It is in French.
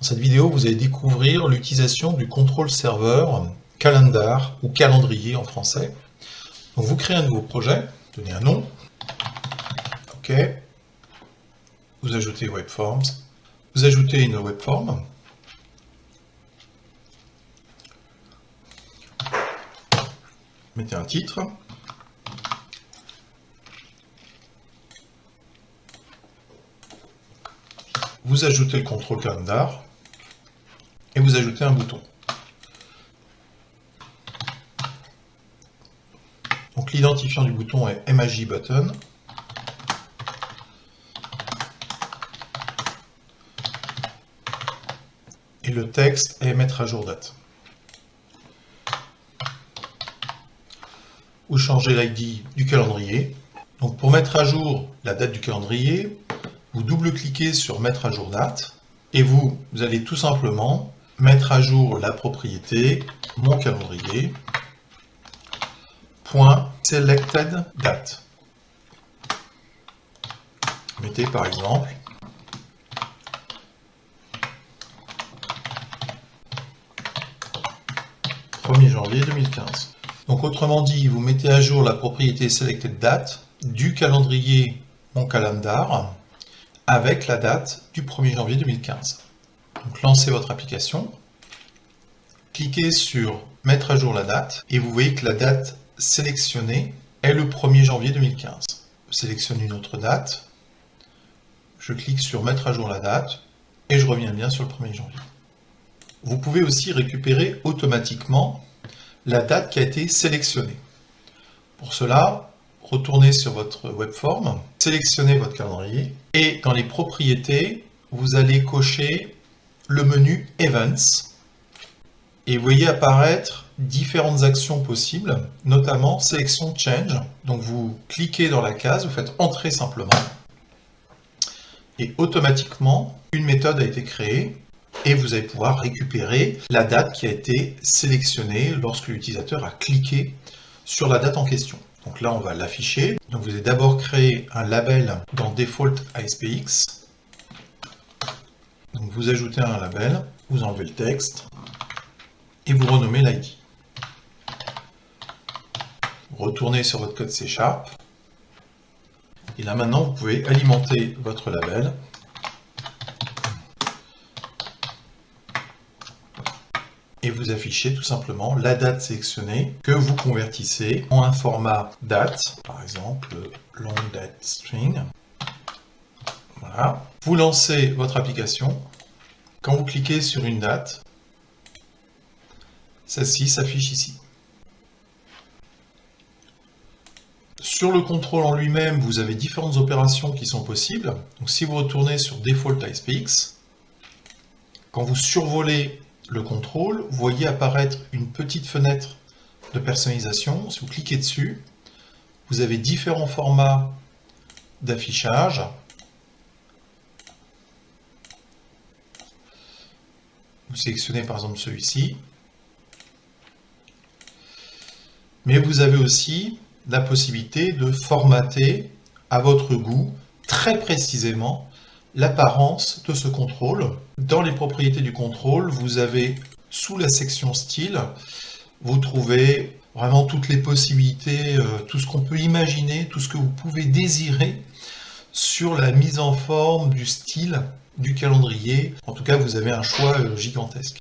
Dans cette vidéo, vous allez découvrir l'utilisation du contrôle serveur calendar ou calendrier en français. Donc vous créez un nouveau projet, donnez un nom, OK, vous ajoutez Webforms, vous ajoutez une webform, mettez un titre, vous ajoutez le contrôle calendar et vous ajoutez un bouton. Donc l'identifiant du bouton est MAJ Button. Et le texte est mettre à jour date. Vous changez l'ID du calendrier. Donc pour mettre à jour la date du calendrier, vous double-cliquez sur mettre à jour date et vous allez tout simplement mettre à jour la propriété mon calendrier .selected date. Mettez par exemple « 1er janvier 2015 ». Donc autrement dit, vous mettez à jour la propriété selected date du calendrier mon calendar avec la date du 1er janvier 2015. Donc lancez votre application, cliquez sur mettre à jour la date et vous voyez que la date sélectionnée est le 1er janvier 2015. Je sélectionne une autre date, je clique sur mettre à jour la date et je reviens bien sur le 1er janvier. Vous pouvez aussi récupérer automatiquement la date qui a été sélectionnée. Pour cela, retournez sur votre webform, sélectionnez votre calendrier et dans les propriétés, vous allez cocher le menu Events et vous voyez apparaître différentes actions possibles, notamment sélection Change. Donc vous cliquez dans la case, vous faites entrer simplement et automatiquement une méthode a été créée et vous allez pouvoir récupérer la date qui a été sélectionnée lorsque l'utilisateur a cliqué sur la date en question. Donc là, on va l'afficher. Donc vous allez d'abord créer un label dans Default ASPX. Donc vous ajoutez un label, vous enlevez le texte et vous renommez l'ID. Retournez sur votre code C#. Et là maintenant, vous pouvez alimenter votre label. Et vous affichez tout simplement la date sélectionnée que vous convertissez en un format date, par exemple long date string. Voilà. Vous lancez votre application. Quand vous cliquez sur une date, celle-ci s'affiche ici. Sur le contrôle en lui-même, vous avez différentes opérations qui sont possibles. Donc si vous retournez sur Default ASPX, quand vous survolez le contrôle, vous voyez apparaître une petite fenêtre de personnalisation. Si vous cliquez dessus, vous avez différents formats d'affichage. Vous sélectionnez par exemple celui-ci. Mais vous avez aussi la possibilité de formater à votre goût, très précisément, l'apparence de ce contrôle. Dans les propriétés du contrôle, vous avez sous la section style, vous trouvez vraiment toutes les possibilités, tout ce qu'on peut imaginer, tout ce que vous pouvez désirer sur la mise en forme du style du calendrier. En tout cas, vous avez un choix gigantesque.